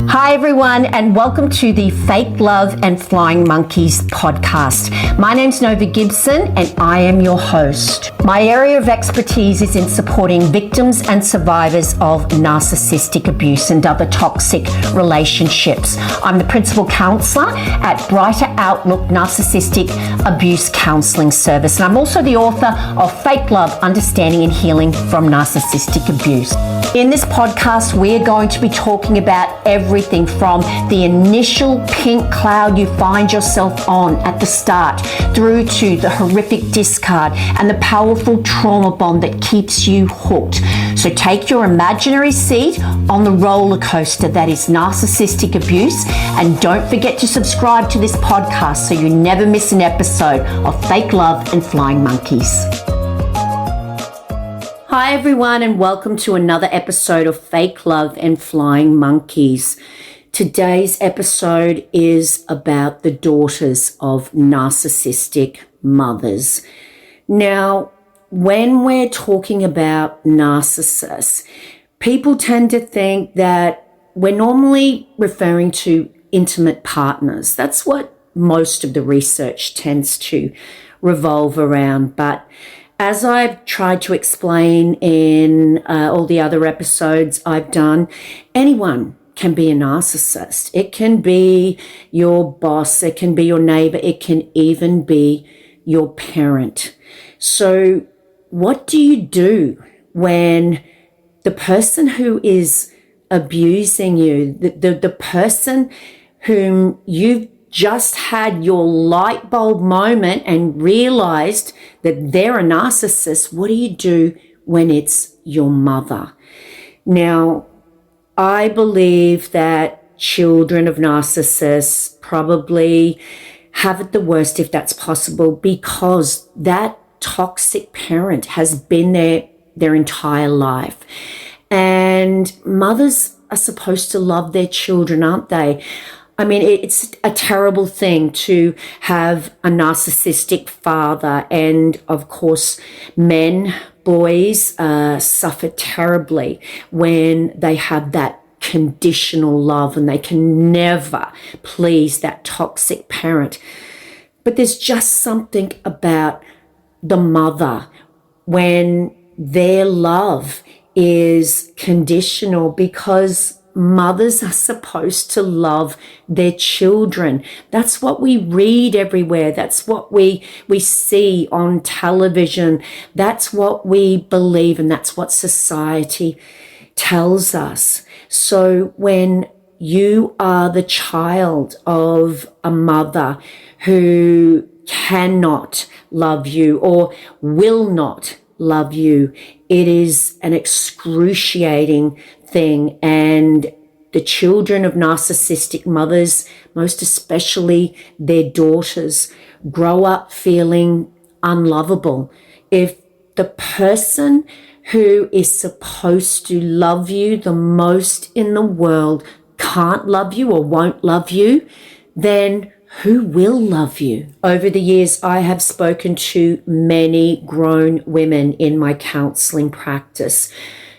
Hi everyone, and welcome to the Fake Love and Flying Monkeys podcast. My name's Nova Gibson and I am your host. My area of expertise is in supporting victims and survivors of narcissistic abuse and other toxic relationships. I'm the principal counsellor at Brighter Outlook Narcissistic Abuse Counselling Service, and I'm also the author of Fake Love, Understanding and Healing from Narcissistic Abuse. In this podcast, we're going to be talking about everything from the initial pink cloud you find yourself on at the start through to the horrific discard and the powerful trauma bond that keeps you hooked. So take your imaginary seat on the roller coaster that is narcissistic abuse, and don't forget to subscribe to this podcast so you never miss an episode of Fake Love and Flying Monkeys. Hi everyone, and welcome to another episode of Fake Love and Flying Monkeys. Today's episode is about the daughters of narcissistic mothers. Now, when we're talking about narcissists, people tend to think that we're normally referring to intimate partners. That's what most of the research tends to revolve around, but as I've tried to explain in all the other episodes I've done, anyone can be a narcissist. It can be your boss, it can be your neighbor, it can even be your parent. So what do you do when the person who is abusing you, the person whom you've just had your light bulb moment and realized that they're a narcissist? What do you do when it's your mother? Now, I believe that children of narcissists probably have it the worst, if that's possible, because that toxic parent has been there their entire life. And mothers are supposed to love their children, aren't they? I mean, it's a terrible thing to have a narcissistic father, and of course, boys suffer terribly when they have that conditional love and they can never please that toxic parent. But there's just something about the mother when their love is conditional, because mothers are supposed to love their children. That's what we read everywhere. That's what we see on television. That's what we believe, and that's what society tells us. So when you are the child of a mother who cannot love you or will not love you, it is an excruciating thing. And the children of narcissistic mothers, most especially their daughters, grow up feeling unlovable. If the person who is supposed to love you the most in the world can't love you or won't love you, then who will love you? Over the years, I have spoken to many grown women in my counseling practice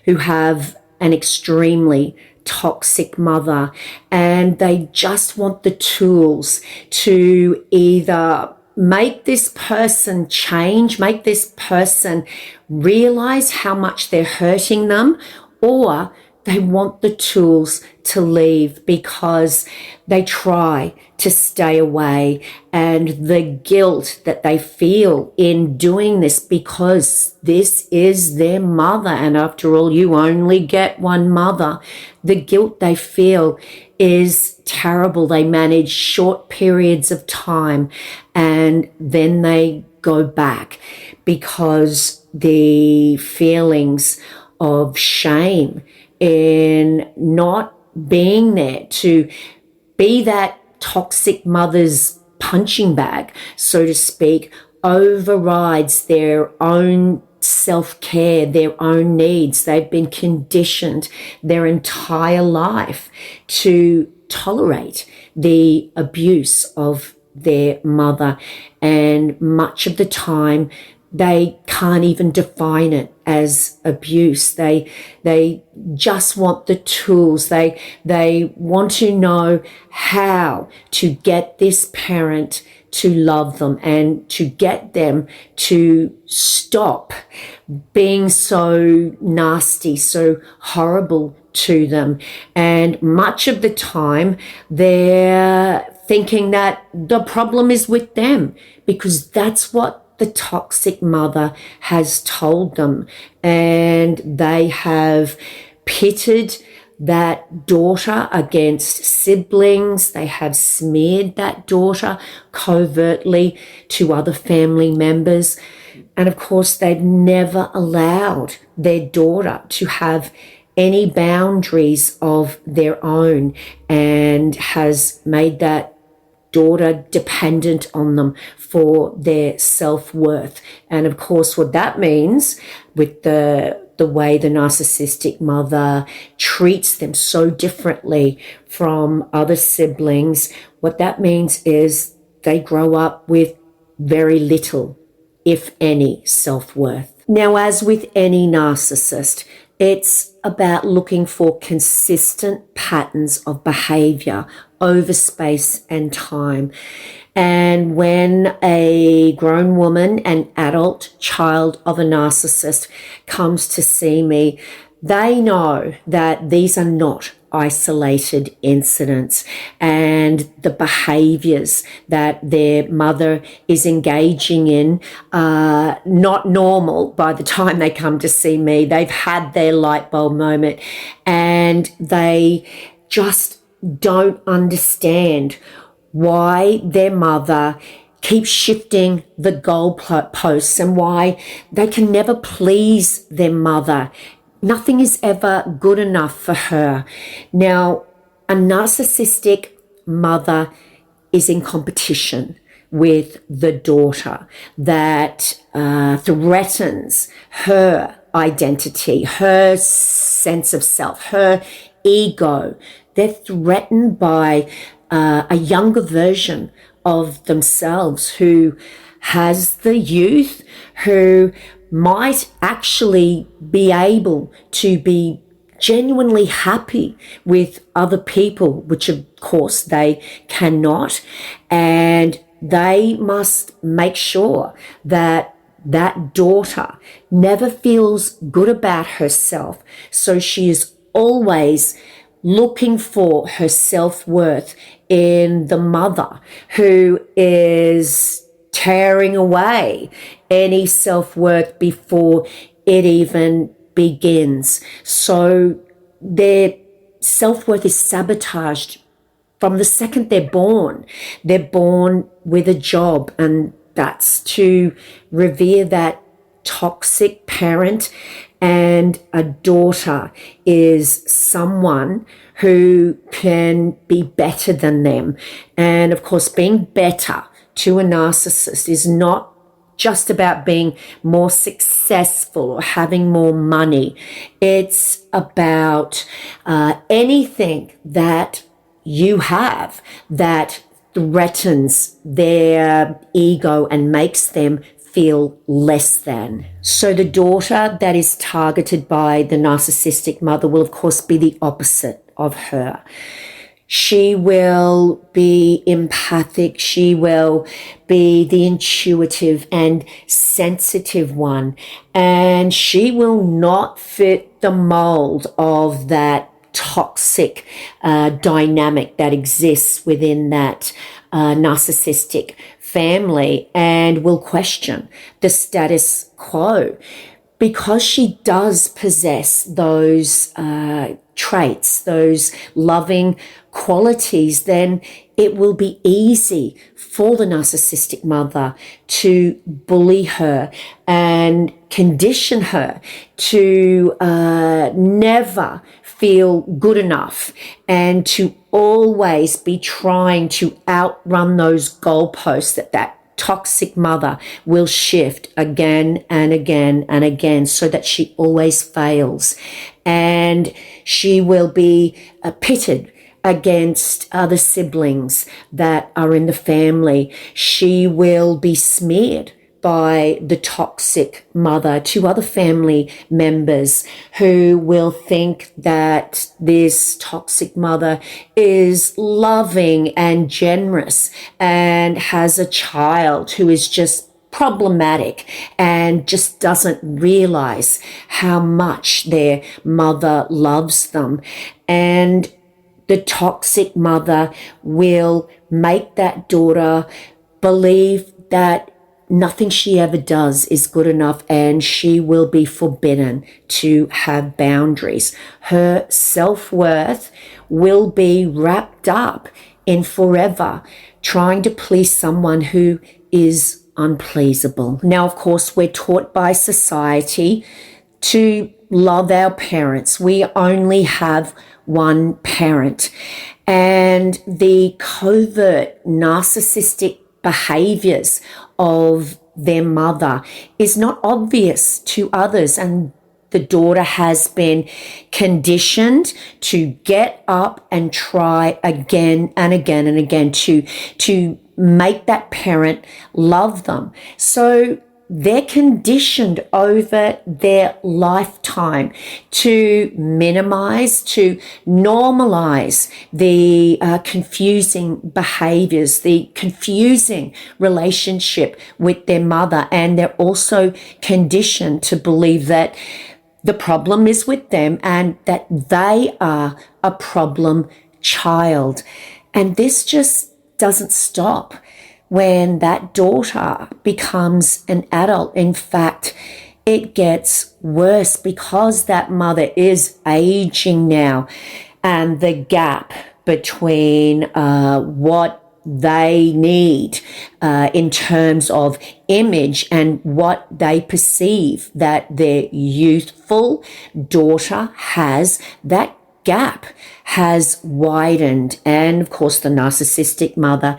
who have an extremely toxic mother, and they just want the tools to either make this person change, make this person realize how much they're hurting them, or they want the tools to leave because they try to stay away, and the guilt that they feel in doing this, because this is their mother, and after all, you only get one mother. The guilt they feel is terrible. They manage short periods of time and then they go back because the feelings of shame in not being there to be that toxic mother's punching bag, so to speak, overrides their own self-care, their own needs. They've been conditioned their entire life to tolerate the abuse of their mother, and much of the time they can't even define it as abuse. They just want the tools. They want to know how to get this parent to love them and to get them to stop being so nasty, so horrible to them. And much of the time they're thinking that the problem is with them, because that's what the toxic mother has told them. And they have pitted that daughter against siblings. They have smeared that daughter covertly to other family members. And of course, they've never allowed their daughter to have any boundaries of their own, and has made that daughter dependent on them for their self-worth. And of course, what that means with the way the narcissistic mother treats them so differently from other siblings, what that means is they grow up with very little, if any, self-worth. Now, as with any narcissist, it's about looking for consistent patterns of behavior over space and time. And when a grown woman, an adult child of a narcissist, comes to see me, they know that these are not isolated incidents, and the behaviors that their mother is engaging in are not normal by the time they come to see me. They've had their light bulb moment, and they just don't understand why their mother keeps shifting the goalposts and why they can never please their mother. Nothing is ever good enough for her. Now, a narcissistic mother is in competition with the daughter that threatens her identity, her sense of self, her ego. They're threatened by a younger version of themselves who has the youth, who might actually be able to be genuinely happy with other people, which of course they cannot. And they must make sure that that daughter never feels good about herself. So she is always looking for her self-worth in the mother, who is tearing away any self-worth before it even begins. So their self-worth is sabotaged from the second they're born. They're born with a job, and that's to revere that toxic parent, and a daughter is someone who can be better than them. And of course, being better to a narcissist is not just about being more successful or having more money. It's about anything that you have that threatens their ego and makes them feel less than. So the daughter that is targeted by the narcissistic mother will, of course, be the opposite of her. She will be empathic. She will be the intuitive and sensitive one. And she will not fit the mold of that toxic dynamic that exists within that narcissistic family, and will question the status quo. Because she does possess those traits, those loving qualities, then it will be easy for the narcissistic mother to bully her and condition her to never feel good enough, and to always be trying to outrun those goalposts that toxic mother will shift again and again and again, so that she always fails. And she will be pitted against other siblings that are in the family. She will be smeared by the toxic mother to other family members who will think that this toxic mother is loving and generous and has a child who is just problematic and just doesn't realize how much their mother loves them. And the toxic mother will make that daughter believe that nothing she ever does is good enough and she will be forbidden to have boundaries. Her self-worth will be wrapped up in forever trying to please someone who is unpleasable. Now, of course, we're taught by society to love our parents. We only have one parent. And the covert narcissistic behaviors of their mother is not obvious to others, and the daughter has been conditioned to get up and try again and again and again to make that parent love them. So they're conditioned over their lifetime to minimize, to normalize the confusing behaviors, the confusing relationship with their mother. And they're also conditioned to believe that the problem is with them and that they are a problem child. And this just doesn't stop when that daughter becomes an adult. In fact, it gets worse because that mother is aging now, and the gap between what they need in terms of image and what they perceive that their youthful daughter has, that gap has widened. And of course, the narcissistic mother,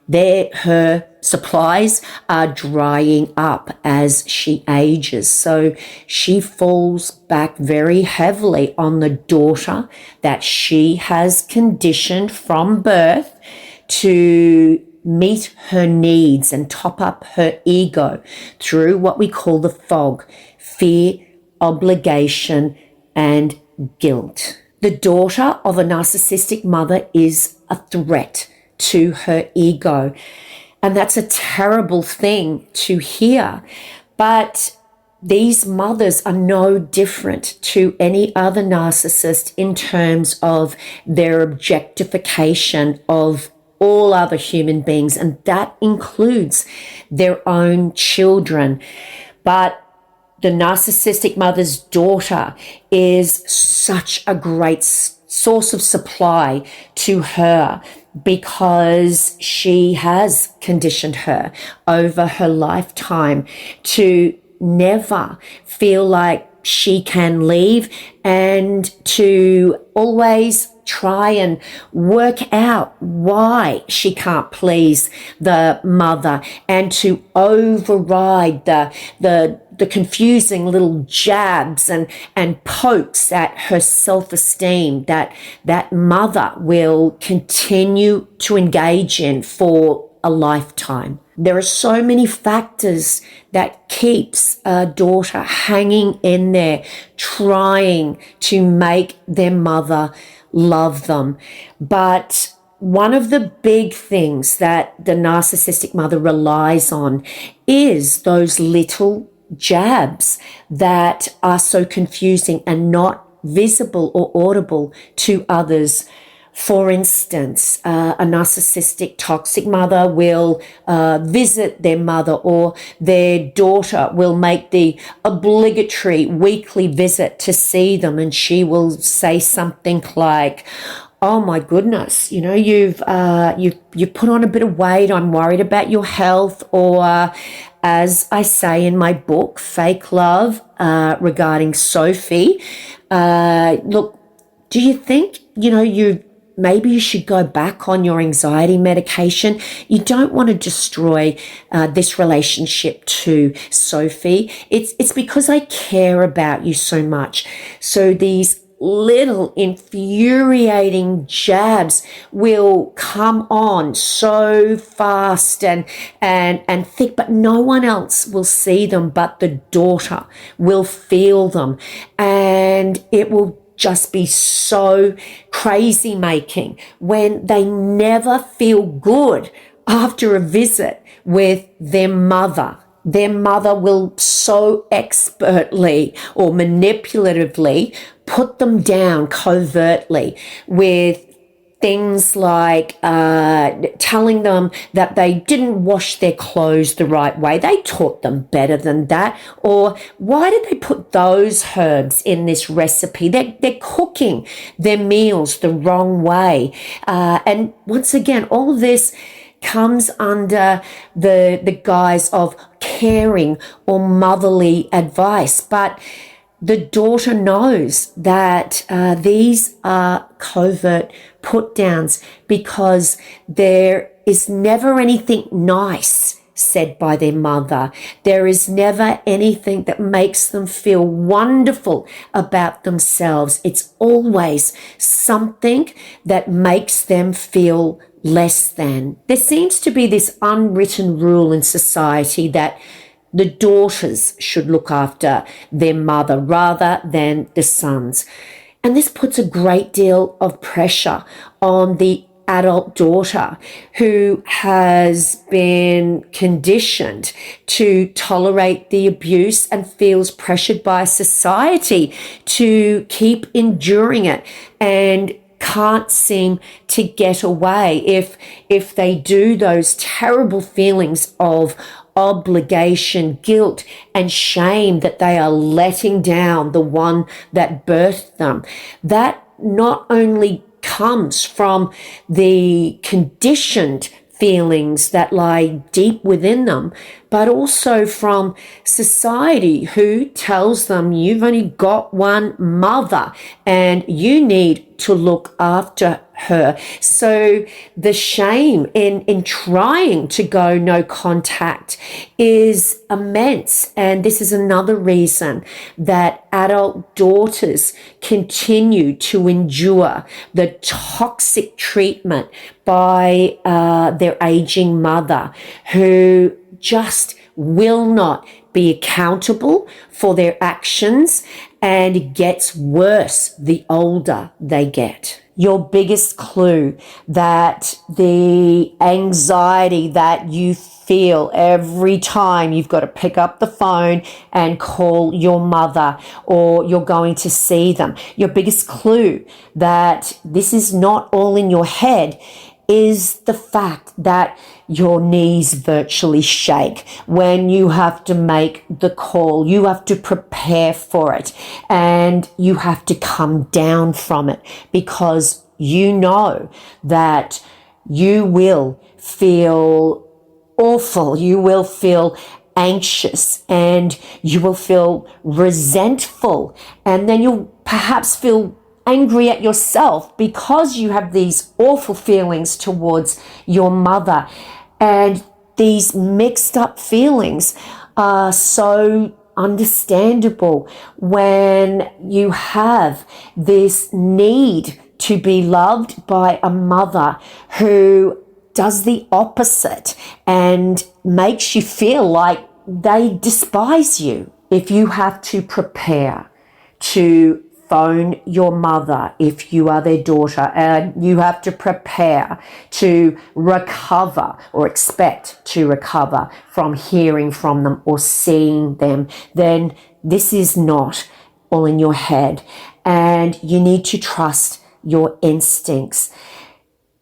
her supplies are drying up as she ages. So she falls back very heavily on the daughter that she has conditioned from birth to meet her needs and top up her ego through what we call the fog: fear, obligation, and guilt. The daughter of a narcissistic mother is a threat to her ego. And that's a terrible thing to hear. But these mothers are no different to any other narcissist in terms of their objectification of all other human beings, and that includes their own children. But the narcissistic mother's daughter is such a great source of supply to her because she has conditioned her over her lifetime to never feel like she can leave and to always try and work out why she can't please the mother and to override the confusing little jabs and pokes at her self-esteem that mother will continue to engage in for a lifetime. There are so many factors that keeps a daughter hanging in there, trying to make their mother love them. But one of the big things that the narcissistic mother relies on is those little jabs that are so confusing and not visible or audible to others. For instance, a narcissistic toxic mother will visit their mother, or their daughter will make the obligatory weekly visit to see them, and she will say something like, "Oh my goodness, you've put on a bit of weight. I'm worried about your health." Or, as I say in my book, Fake Love, regarding Sophie, look, do you think maybe you should go back on your anxiety medication? You don't want to destroy this relationship to Sophie. It's because I care about you so much. So these little infuriating jabs will come on so fast and thick, but no one else will see them, but the daughter will feel them, and it will just be so crazy making when they never feel good after a visit with their mother. Their mother will so expertly or manipulatively put them down covertly with things like telling them that they didn't wash their clothes the right way. They taught them better than that. Or why did they put those herbs in this recipe? They're cooking their meals the wrong way. And once again, all of this comes under the guise of caring or motherly advice. But the daughter knows that these are covert put downs because there is never anything nice said by their mother. There is never anything that makes them feel wonderful about themselves. It's always something that makes them feel less than. There seems to be this unwritten rule in society that the daughters should look after their mother rather than the sons. And this puts a great deal of pressure on the adult daughter who has been conditioned to tolerate the abuse and feels pressured by society to keep enduring it and can't seem to get away. If they do, those terrible feelings of obligation, guilt, and shame that they are letting down the one that birthed them. That not only comes from the conditioned feelings that lie deep within them, but also from society who tells them you've only got one mother and you need to look after her. So the shame in trying to go no contact is immense. And this is another reason that adult daughters continue to endure the toxic treatment by their aging mother, who just will not be accountable for their actions, and it gets worse the older they get. Your biggest clue that the anxiety that you feel every time you've got to pick up the phone and call your mother or you're going to see them, your biggest clue that this is not all in your head is the fact that your knees virtually shake when you have to make the call. You have to prepare for it and you have to come down from it because you know that you will feel awful. You will feel anxious and you will feel resentful, and then you'll perhaps feel angry at yourself because you have these awful feelings towards your mother. And these mixed up feelings are so understandable when you have this need to be loved by a mother who does the opposite and makes you feel like they despise you. If you have to prepare to phone your mother if you are their daughter, and you have to prepare to recover or expect to recover from hearing from them or seeing them, then this is not all in your head, and you need to trust your instincts.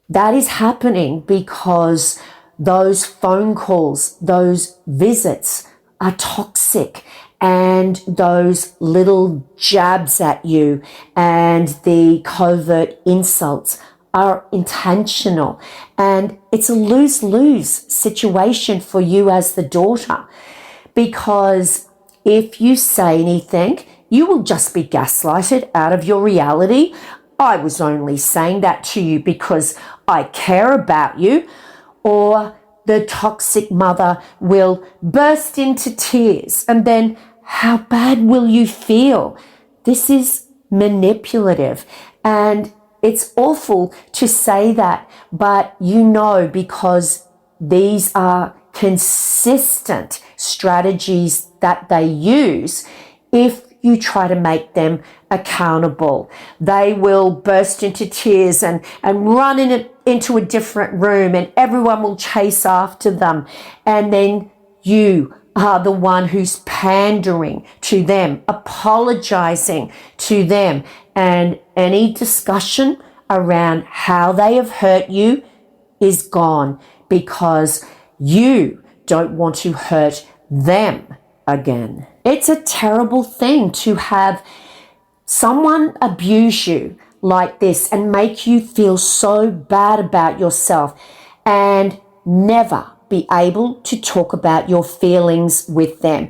That is happening because those phone calls, those visits are toxic, and those little jabs at you and the covert insults are intentional. And it's a lose-lose situation for you as the daughter, because if you say anything, you will just be gaslighted out of your reality. I was only saying that to you because I care about you. Or the toxic mother will burst into tears, and then how bad will you feel? This is manipulative. And it's awful to say that, but you know, because these are consistent strategies that they use. If you try to make them accountable, they will burst into tears and run into a different room, and everyone will chase after them. And then you are the one who's pandering to them, apologizing to them, and any discussion around how they have hurt you is gone because you don't want to hurt them again. It's a terrible thing to have someone abuse you like this and make you feel so bad about yourself and never be able to talk about your feelings with them.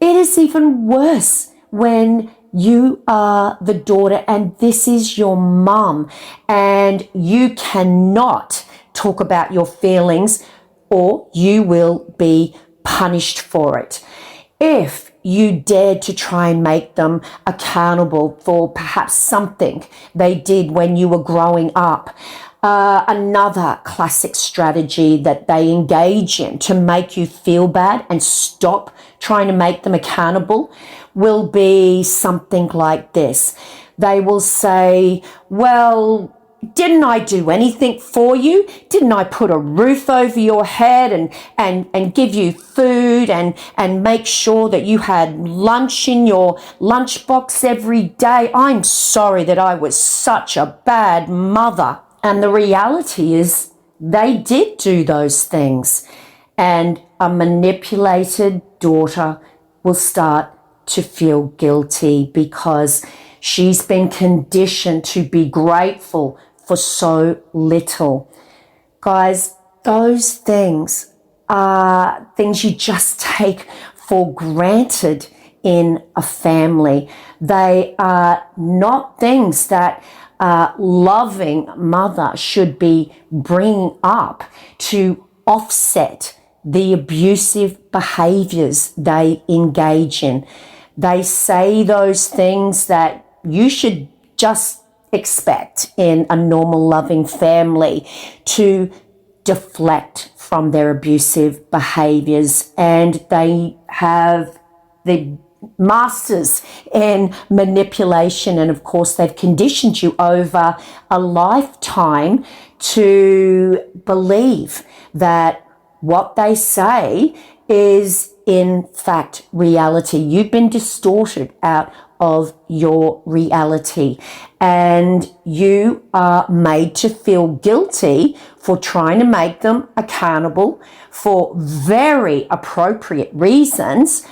It is even worse when you are the daughter and this is your mum and you cannot talk about your feelings or you will be punished for it. If you dared to try and make them accountable for perhaps something they did when you were growing up, another classic strategy that they engage in to make you feel bad and stop trying to make them accountable will be something like this. They will say, well, didn't I do anything for you? Didn't I put a roof over your head and give you food and make sure that you had lunch in your lunchbox every day? I'm sorry that I was such a bad mother. And the reality is they did do those things. And a manipulated daughter will start to feel guilty because she's been conditioned to be grateful for so little. Guys, those things are things you just take for granted in a family. They are not things that a loving mother should be bringing up to offset the abusive behaviors they engage in. They say those things that you should just expect in a normal, loving family to deflect from their abusive behaviors. And they have the masters in manipulation. And of course, they've conditioned you over a lifetime to believe that what they say is in fact reality. You've been distorted out of your reality and you are made to feel guilty for trying to make them accountable for very appropriate reasons,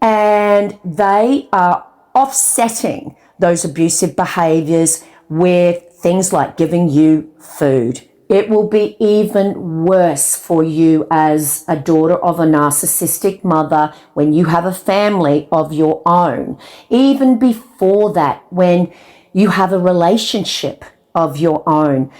and they are offsetting those abusive behaviors with things like giving you food. It will be even worse for you as a daughter of a narcissistic mother when you have a family of your own. Even before that, when you have a relationship of your own,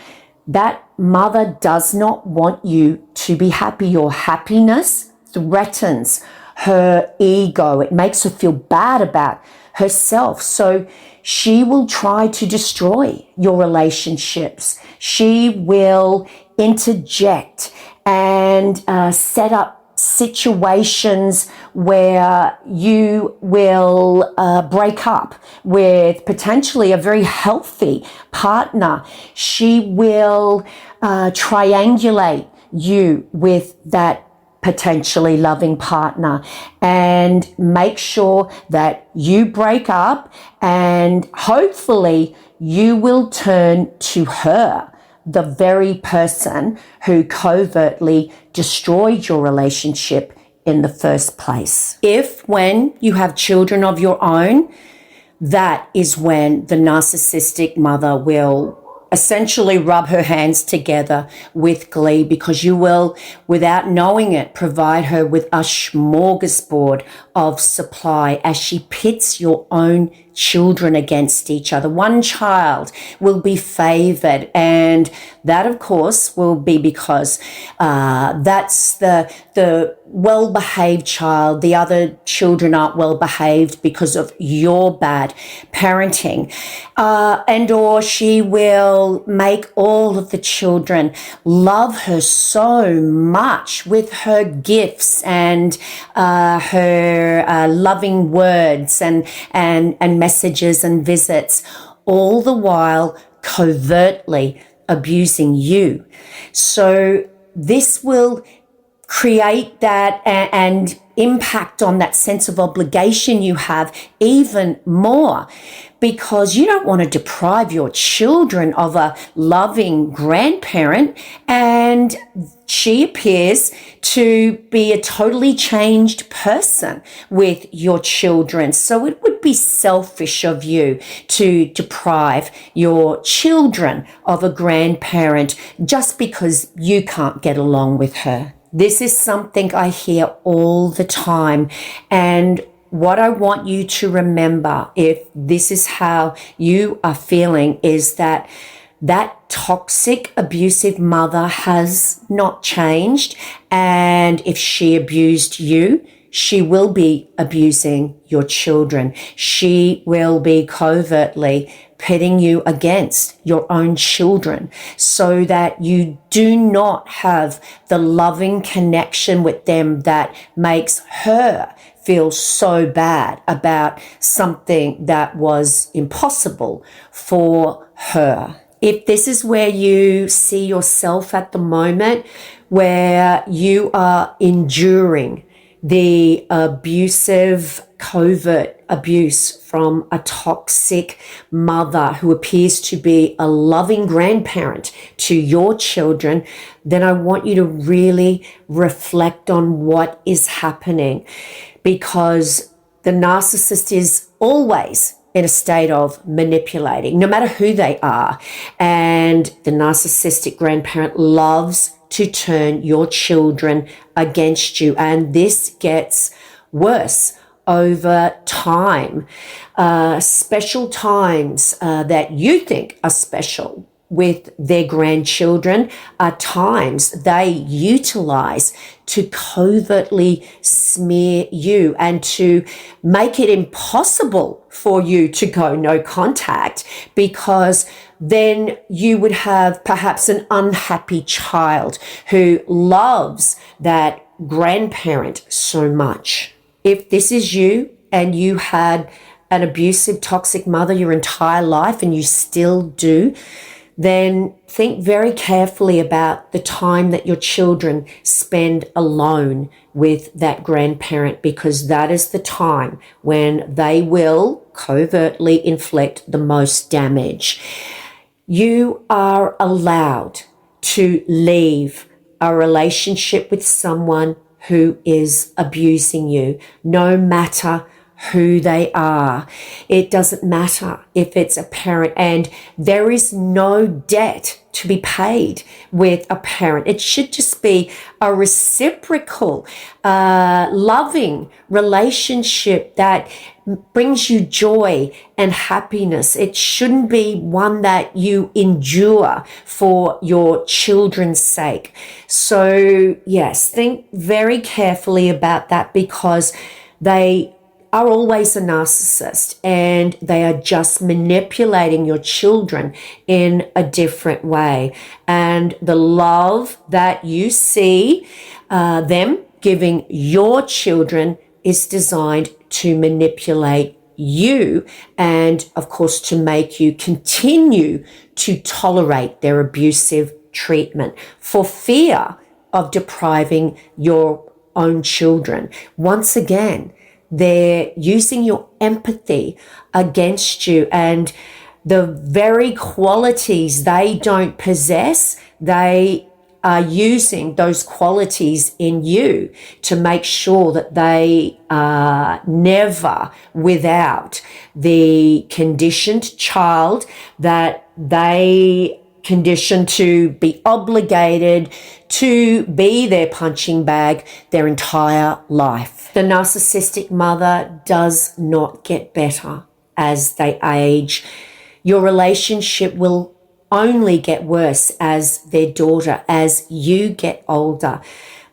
that mother does not want you to be happy. Your happiness threatens her ego. It makes her feel bad about herself. So she will try to destroy your relationships. She will interject and set up situations where you will break up with potentially a very healthy partner. She will triangulate you with that potentially loving partner and make sure that you break up, and hopefully you will turn to her, the very person who covertly destroyed your relationship in the first place. If when you have children of your own, that is when the narcissistic mother will essentially rub her hands together with glee, because you will, without knowing it, provide her with a smorgasbord of supply as she pits your own children against each other. One child will be favored, and that, of course, will be because that's the well-behaved child. The other children aren't well-behaved because of your bad parenting. And or she will make all of the children love her so much with her gifts and her loving words and messages and visits, all the while covertly abusing you. So this will create that and impact on that sense of obligation you have even more, because you don't want to deprive your children of a loving grandparent, and she appears to be a totally changed person with your children. So it would be selfish of you to deprive your children of a grandparent just because you can't get along with her. This is something I hear all the time, and what I want you to remember, if this is how you are feeling, is that toxic, abusive mother has not changed, and if she abused you, she will be abusing your children. She will be covertly pitting you against your own children so that you do not have the loving connection with them that makes her feel so bad about something that was impossible for her. If this is where you see yourself at the moment, where you are enduring the abusive, covert abuse from a toxic mother who appears to be a loving grandparent to your children, then I want you to really reflect on what is happening, because the narcissist is always in a state of manipulating, no matter who they are. And the narcissistic grandparent loves to turn your children against you. And this gets worse over time. Special times that you think are special with their grandchildren are times they utilize to covertly smear you and to make it impossible for you to go no contact, because then you would have perhaps an unhappy child who loves that grandparent so much. If this is you and you had an abusive, toxic mother your entire life and you still do, then think very carefully about the time that your children spend alone with that grandparent, because that is the time when they will covertly inflict the most damage. You are allowed to leave a relationship with someone who is abusing you, no matter who they are. It doesn't matter if it's a parent, and there is no debt to be paid with a parent. It should just be a reciprocal, loving relationship that brings you joy and happiness. It shouldn't be one that you endure for your children's sake. So yes, think very carefully about that, because they are always a narcissist and they are just manipulating your children in a different way. And the love that you see them giving your children is designed to manipulate you and, of course, to make you continue to tolerate their abusive treatment for fear of depriving your own children. Once again, they're using your empathy against you, and the very qualities they don't possess, they are using those qualities in you to make sure that they are never without the conditioned child that they conditioned to be obligated to be their punching bag their entire life. The narcissistic mother does not get better as they age. Your relationship will only get worse as their daughter, as you get older.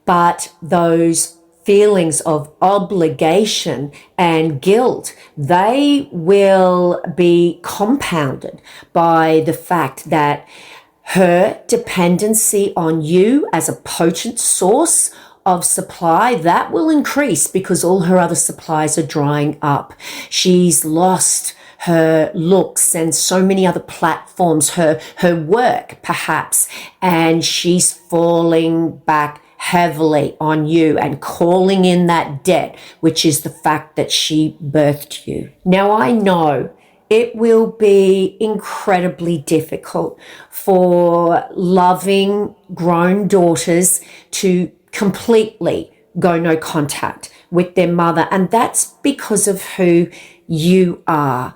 But those feelings of obligation and guilt, they will be compounded by the fact that her dependency on you as a potent source of supply, that will increase because all her other supplies are drying up. She's lost her looks and so many other platforms, her work perhaps, and she's falling back heavily on you and calling in that debt, which is the fact that she birthed you. Now, I know it will be incredibly difficult for loving grown daughters to completely go no contact with their mother, and that's because of who you are.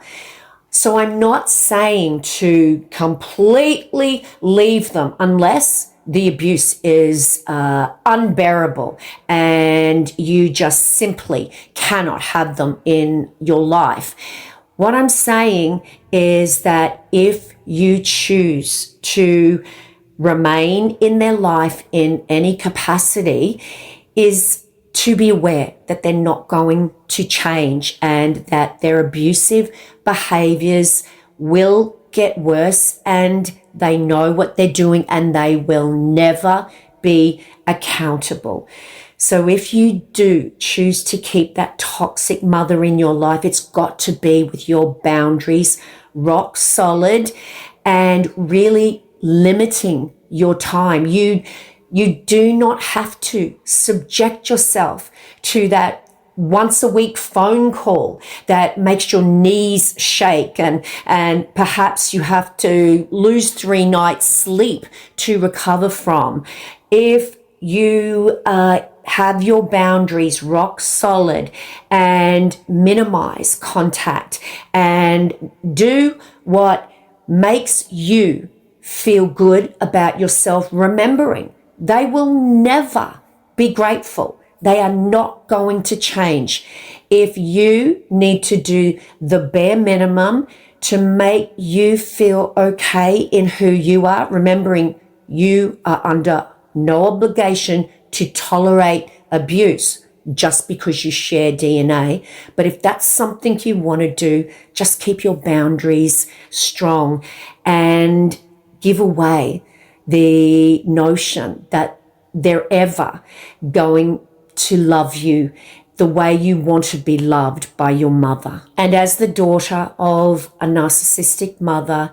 So I'm not saying to completely leave them unless the abuse is unbearable and you just simply cannot have them in your life. What I'm saying is that if you choose to remain in their life in any capacity, is to be aware that they're not going to change and that their abusive behaviors will get worse, and they know what they're doing and they will never be accountable. So if you do choose to keep that toxic mother in your life, it's got to be with your boundaries rock solid and really limiting your time. You do not have to subject yourself to that once a week phone call that makes your knees shake and perhaps you have to lose 3 nights sleep to recover from. If you have your boundaries rock solid and minimize contact and do what makes you feel good about yourself, remembering they will never be grateful. They are not going to change. If you need to do the bare minimum to make you feel okay in who you are, remembering you are under no obligation to tolerate abuse just because you share DNA. But if that's something you want to do, just keep your boundaries strong and give away the notion that they're ever going to love you the way you want to be loved by your mother. And as the daughter of a narcissistic mother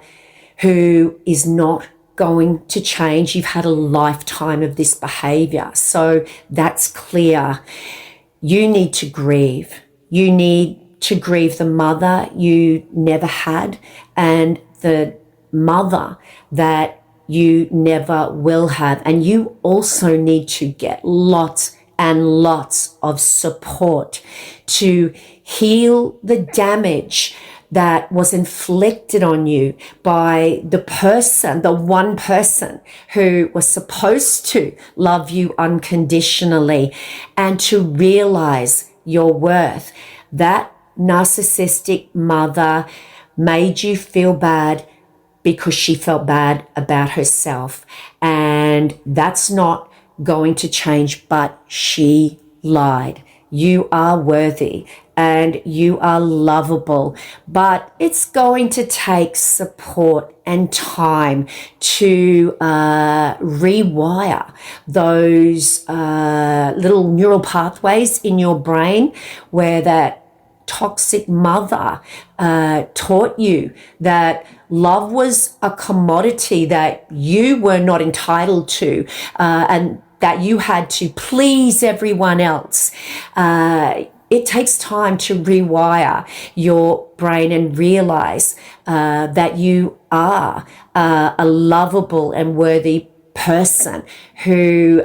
who is not going to change, you've had a lifetime of this behavior. So that's clear. You need to grieve. You need to grieve the mother you never had and the mother that you never will have. And you also need to get lots and lots of support to heal the damage that was inflicted on you by the person, the one person who was supposed to love you unconditionally, and to realize your worth. That narcissistic mother made you feel bad because she felt bad about herself, and that's not going to change, but she lied. You are worthy and you are lovable, but it's going to take support and time to rewire those little neural pathways in your brain where that toxic mother taught you that love was a commodity that you were not entitled to, and that you had to please everyone else. It takes time to rewire your brain and realize that you are a lovable and worthy person who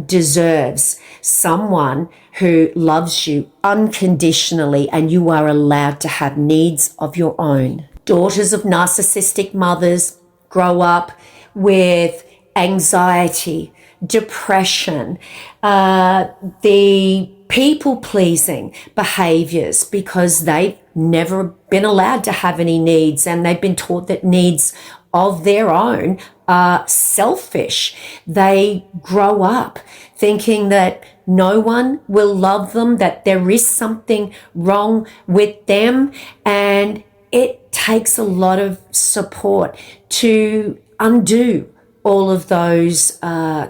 deserves someone who loves you unconditionally, and you are allowed to have needs of your own. Daughters of narcissistic mothers, grow up with anxiety, depression, the people-pleasing behaviors because they've never been allowed to have any needs, and they've been taught that needs of their own are selfish. They grow up thinking that no one will love them, that there is something wrong with them, and it takes a lot of support to undo all of those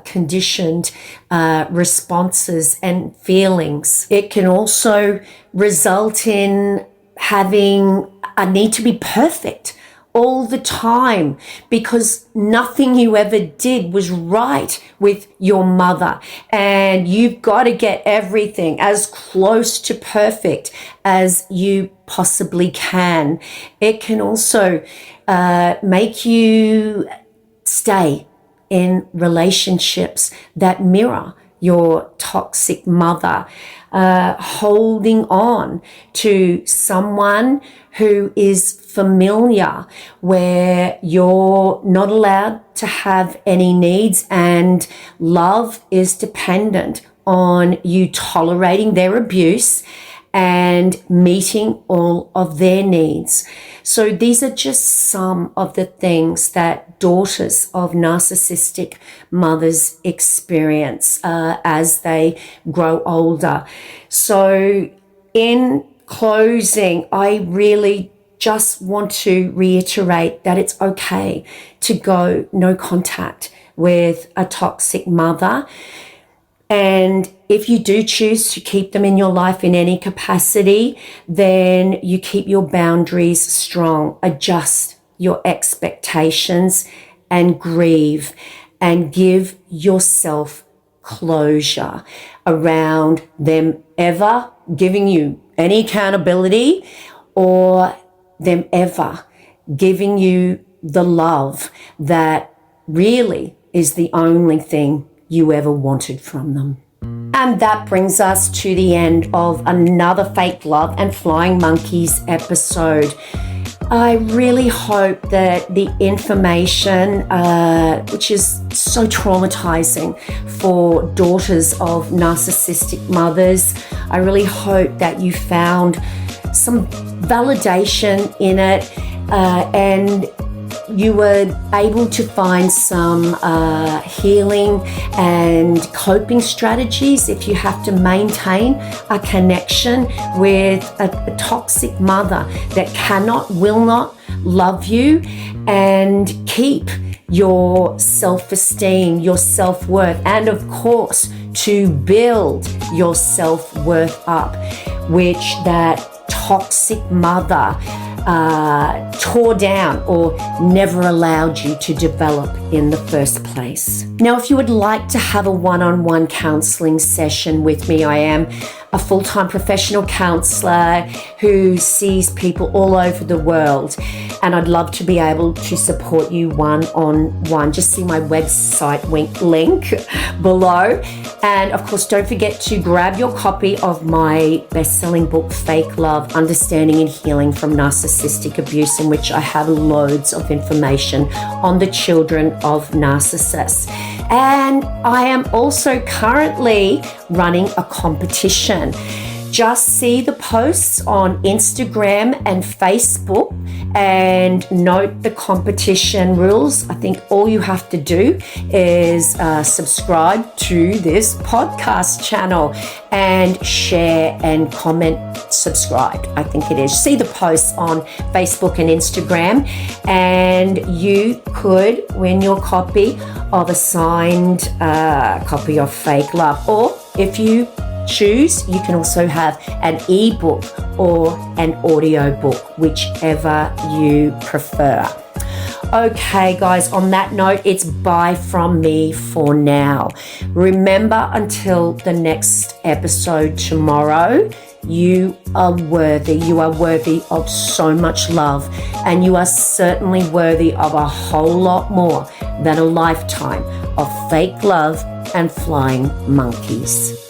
conditioned responses and feelings. It can also result in having a need to be perfect all the time because nothing you ever did was right with your mother, and you've got to get everything as close to perfect as you possibly can. It can also make you stay in relationships that mirror your toxic mother, holding on to someone who is familiar, where you're not allowed to have any needs and love is dependent on you tolerating their abuse and meeting all of their needs. So these are just some of the things that daughters of narcissistic mothers experience as they grow older. So in closing, I really just want to reiterate that it's okay to go no contact with a toxic mother. And if you do choose to keep them in your life in any capacity, then you keep your boundaries strong, adjust your expectations and grieve and give yourself closure around them ever giving you any accountability or them ever giving you the love that really is the only thing you ever wanted from them. And that brings us to the end of another Fake Love and Flying Monkeys episode. I really hope that the information, which is so traumatizing for daughters of narcissistic mothers, I really hope that you found some validation in it and you were able to find some healing and coping strategies if you have to maintain a connection with a toxic mother that cannot, will not love you and keep your self-esteem, your self-worth, and of course to build your self-worth up, which that toxic mother tore down or never allowed you to develop in the first place. Now, if you would like to have a one-on-one counseling session with me, I am a full-time professional counselor who sees people all over the world, and I'd love to be able to support you one-on-one. Just see my website link below. And of course, don't forget to grab your copy of my best-selling book, Fake Love, Understanding and Healing from Narcissistic Abuse, in which I have loads of information on the children of narcissists. And I am also currently running a competition. Just see the posts on Instagram and Facebook and note the competition rules. I think all you have to do is subscribe to this podcast channel and share and comment subscribe. I think it is. See the posts on Facebook and Instagram, and you could win your copy of a signed copy of Fake Love. Or if you choose, you can also have an ebook or an audio book, whichever you prefer. Okay, guys, on that note, it's bye from me for now. Remember, until the next episode tomorrow, you are worthy. You are worthy of so much love, and you are certainly worthy of a whole lot more than a lifetime of fake love and flying monkeys.